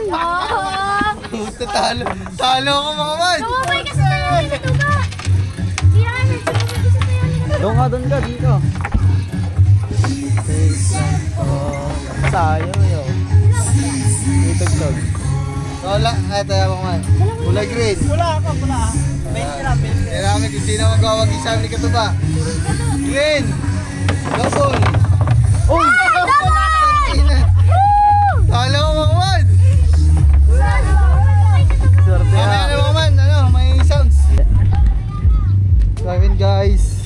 Puta, talo ako mga man. Sumabay kasi tayo sa tuba. Hindi na kami, sumabay kasi tayo. Doon ka, dito. Sayo yun. Itugtog. Wala, eto yan mga man. Kulay green. Wala ako, wala. 20 lang, 20. Kaya namin kung sino magwawag isa ni Katuba. Green! Double! Uy! Talo ko mga man! Swerte Ano mga man? May sounds. So ayun guys.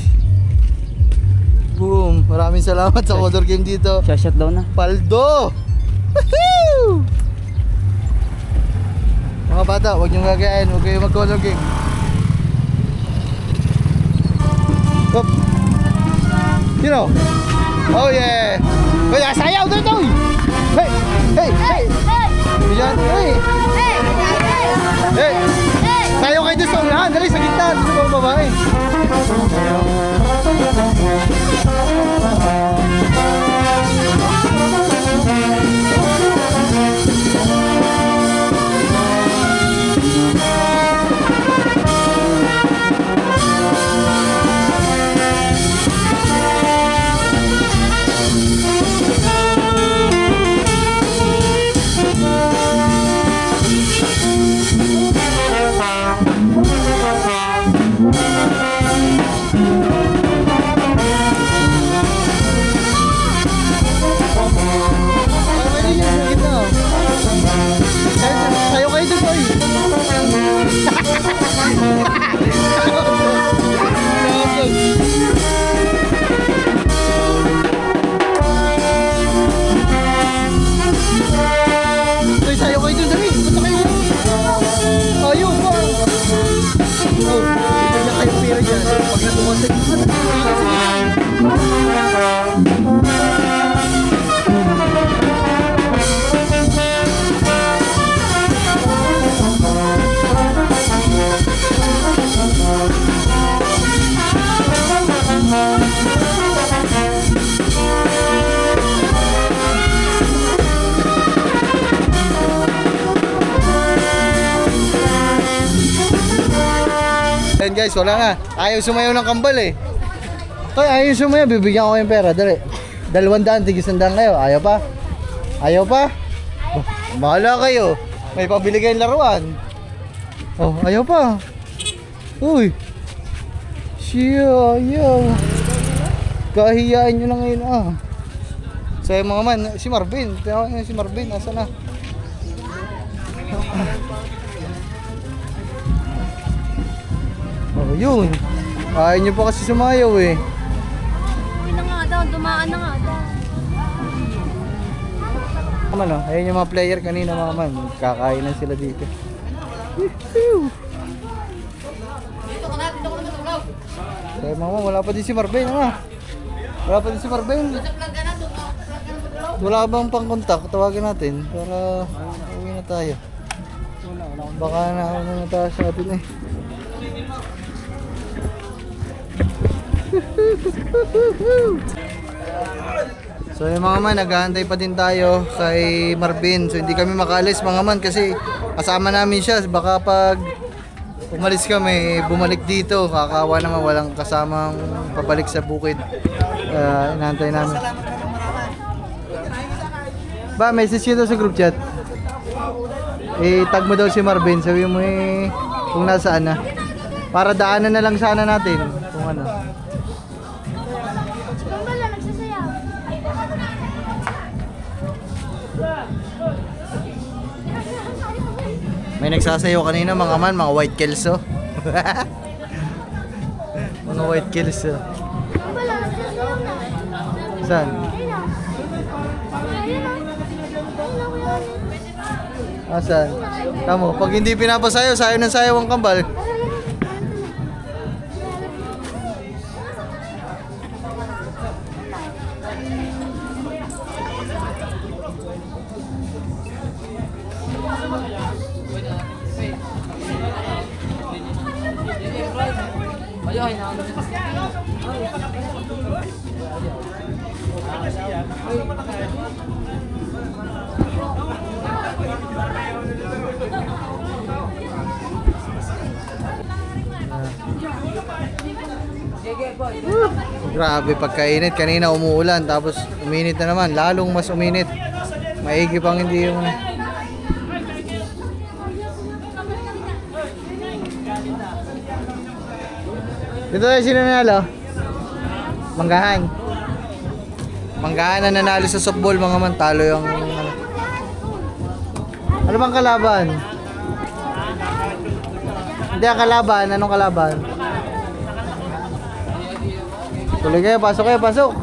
Boom! Maraming salamat sa color game dito. Shut down na. Paldo! Woohoo! Mga bata, huwag niyong gagayain. Huwag kayong mag-color game. Hop! Sino? Oh yeah! Kaya sayaw dito! Hey! Yan! Hey! Hey! Sayaw kayo doon sa unahan! Dali sa gitna! Dito ba ang babae? Ayan guys, wala na. Ayaw sumayaw ng kambal eh. Hoy, ayaw sumayaw. Bibigyan ko yung pera. Dali. 200, tigis 100 kayo. Ayaw pa? Ayaw pa? Bahala kayo. May pabili kayong laruan. Oh, ayaw pa. Uy. Siya, ayaw. Kahiyaan nyo na ngayon ah. So yung mga man, si Marvin. Tinawag niya si Marvin. Nasaan na? Oh, yun. Ayaw nyo pa kasi sumayaw eh. Uwi na nga daw, dumaan na nga daw. Man, oh. Ayun yung mga player kanina mga man. Kakainan sila dito. So mga man, wala pa din si Marvin. Wala pa din si Marvin. Wala bang pang kontak? Tawagin natin para uwi na tayo. Baka na tayo sa atin eh. So yung mga man, naghahantay pa din tayo kay Marvin. So hindi kami makaalis mga man kasi kasama namin siya. Baka pag umalis kami, bumalik dito, kakawa naman walang kasamang pabalik sa bukid. Inahantay namin. Ba, message nyo daw sa group chat. Tag mo daw si Marvin. Sabi mo kung nasaan na. Para daanan na lang sana natin. Kung ano. Kambal na, nagsasayaw. May nagsasayaw kanina mga man, mga white kelso. Mga white kelso. Kambal na, nagsasayaw na. Saan? Ayun na. Ayun na. Asan? Tamo, pag hindi pinapasayaw, sayaw ng sayaw ang kambal. Grabe pagkainit, kanina umuulan tapos uminit na naman, lalong mas uminit. Maigi pang hindi yung Dito tayo sino nanalo? Manggahan. Manggahan na nanalo sa softball mga man, talo yung ano bang kalaban? Hindi ang kalaban, anong kalaban? Tuloy kayo, pasok kayo, pasok.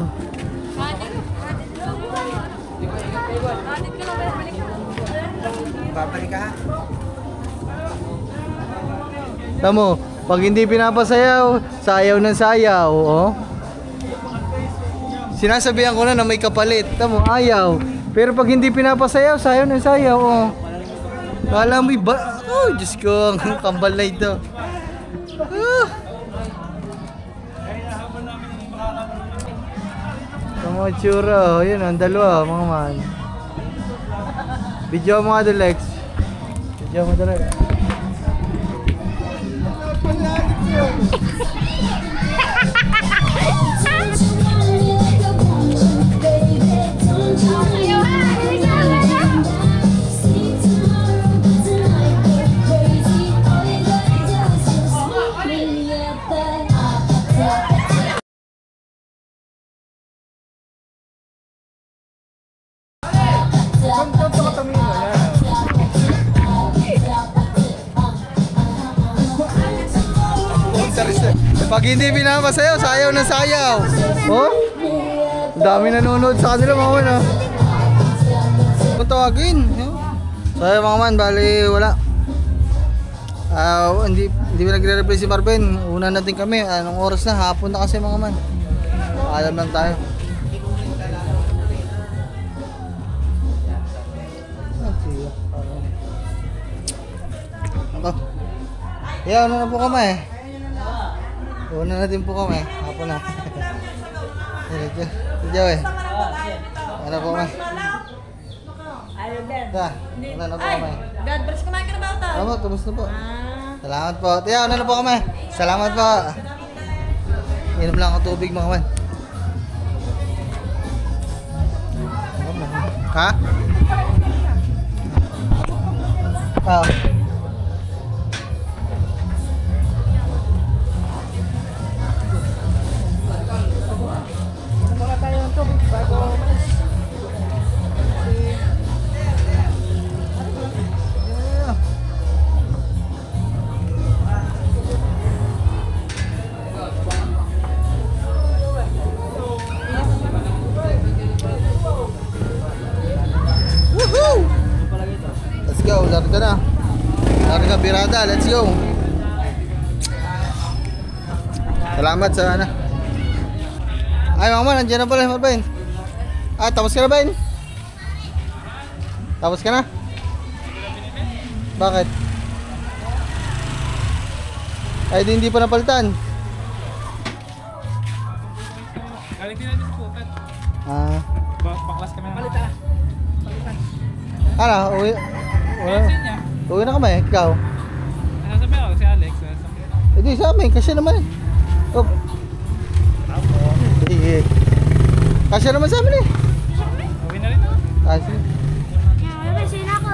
Babalik ka ha? Tamo, pag hindi pinapasayaw, sayaw ng sayaw, oh. Sinasabihan ko na may kapalit. Tamo, ayaw. Pero pag hindi pinapasayaw, sayaw ng sayaw, oh. Kala mo iba. Oh, Diyos ko, ang kambal na ito. Tamo, tsura, oh. Yun, ang dalawa, mga man. Video mo nga doon, Lex. Video mo doon, Lex. Pag hindi pinapasayaw, sayaw na sayaw. Oh? Ang dami nanonood sa kanila mga man, ah. Kung tawagin, sayaw mga man, bali wala. Hindi nagre-reply si Marvin. Una natin kami, anong oras na? Hapon na kasi mga man. Alam lang tayo. Ako. Yeah, ano na po kami. Una na din po kami. Hapon na. Tidyaw eh. Ano po kami? Ano na po kami? God bless, kumain ka na ba ito? Tama, tumus na po. Salamat po. Tiyaw, ano na po kami? Salamat po. Inom lang ako tubig mga man. Ha? Ah. Muna tayo ng tubig bago umalis. Let's go, larga na. Larga birada, let's go. Salamat sa ano. Ay, mama, nandiyan na pala, Marbain. Ah, tapos ka na, Bain? Tapos ka na? Bakit? Ay, di hindi pa napalitan. Galing din natin po. Ah, Baklas kami ng palitan. ano, uwi? Wala. niya. Uwi na kami, ikaw. Nasabi ako si Alex. Eh di sa amin, kasi naman. Oh. Sige. Kasi naman sa amin eh. Uwi na rin ako. Ah, sige. Yan, resin ako.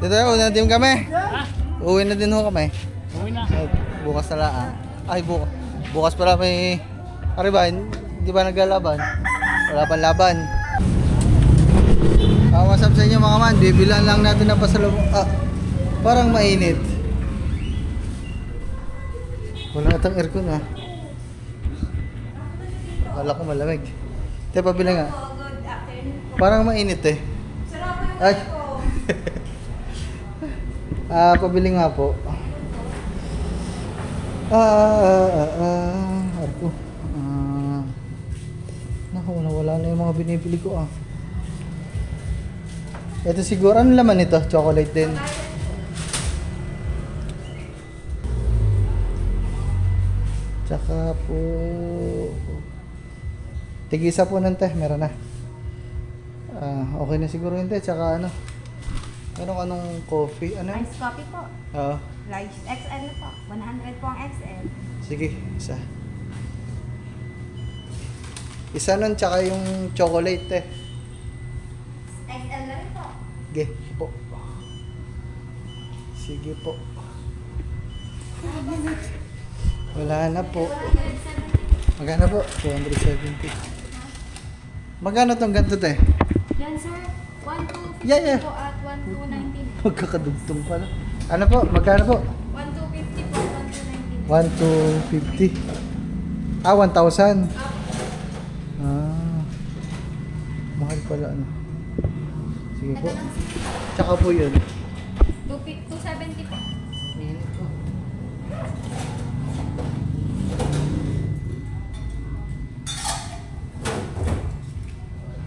Dito, uwi na din kami. Uwi na din ho kami. Uwi na. Ay, bukas na lang. Ay, bukas pala may... Ari ba, hindi ba naglalaban? Wala pang laban. What's up sa inyo mga man? Bibilan lang natin ng pasalubong. Ah, parang mainit. Wala natang aircon ah. Akala ko malamig. Te, pabila nga. Parang mainit eh. Ay. Pabili nga po. Arko. Naku, wala na yung mga binibili ko ah. Ito siguro, ano laman ito? Chocolate din. Tsaka po... Tigisa po ng te, meron na. Okay na siguro yun te, tsaka ano. Anong coffee? Ano? Ice coffee po. Oo. Large XL na po. 100 po ang XL. Sige, isa. Isa nun, tsaka yung chocolate eh. XL na rin po. Sige po. Sige po. Wala na po. Magkano po? 270. Magkano tong ganito te? Yan, sir. 1,250 Yeah. po at 1,290. Magkakadugtong pala. Ano po? Magkano po? 1,250 po at 1,290. 1,250. 1,000. Mahal pala ano. Sige po. Tsaka po yun. 270 po.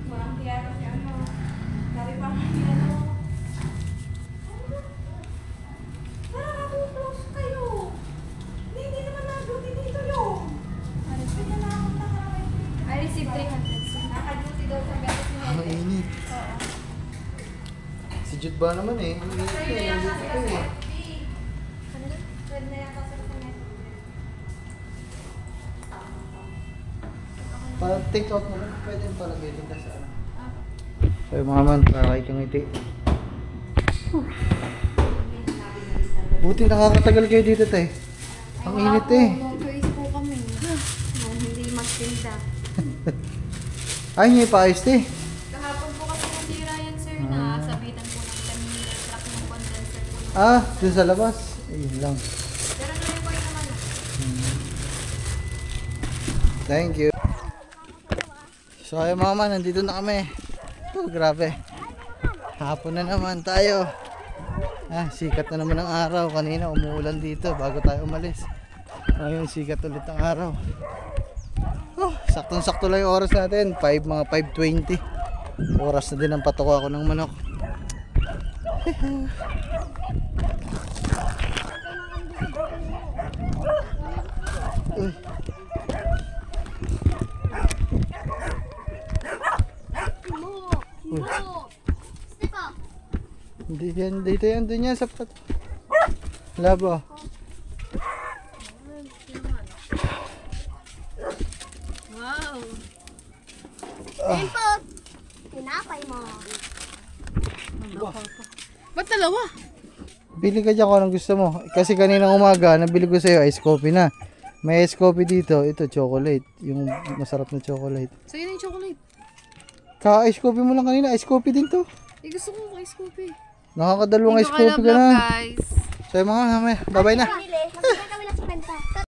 Walang piyano si ano. Sabi pa nga si ano. Parang ako close kayo. Hindi naman na-duty dito yun. Pwede na ako nakarawin. I received 300, sir. Naka-duty daw sa beses ni Ang Henry. init. Si Jude ba naman eh? Ang init Pwede eh. na yata Dito sa eh. Shopee. Pwede na yata sa Shopee. Para take out mo lang, pwede yung palagay din ka sa ano. Ay mga man, try kang ngiti. Buti nakakatagal kayo dito tay. Ang init eh. No choice po kami. Hindi magtinda. Ay, hindi pa ayos eh. Kahapon po kasi nasira yan, sir, na sabitan po ng kanina truck ng condenser po. Dun sa labas. Ayun lang. Pero tuloy po yung naman. Thank you. So ayun mga man, nandito na kami. Oh, grabe. Hapon na naman tayo. Sikat na naman ang araw. Kanina umuulan dito bago tayo umalis. Ngayon sikat ulit ang araw. Saktong-sakto lang yung oras natin. Mga 5:20. Oras na din ang patuko ako ng manok. Uy. Hindi yan, dito yan, doon yan, sapat. Labo. Wow. Ayun po. Tinapay mo. Ba't dalawa? Bili ka dyan kung anong gusto mo. Kasi kaninang umaga, nabili ko sa'yo ice coffee na. May ice coffee dito, ito chocolate. Yung masarap na chocolate. Sa'yo na yung chocolate. Ka-ice coffee mo lang kanina, ice coffee din to. Eh, gusto ko ice coffee. Nakakadalawang ice Thank you, coffee ka love, na. guys. Sa'yo mga, mamaya, bye-bye na. Pinili.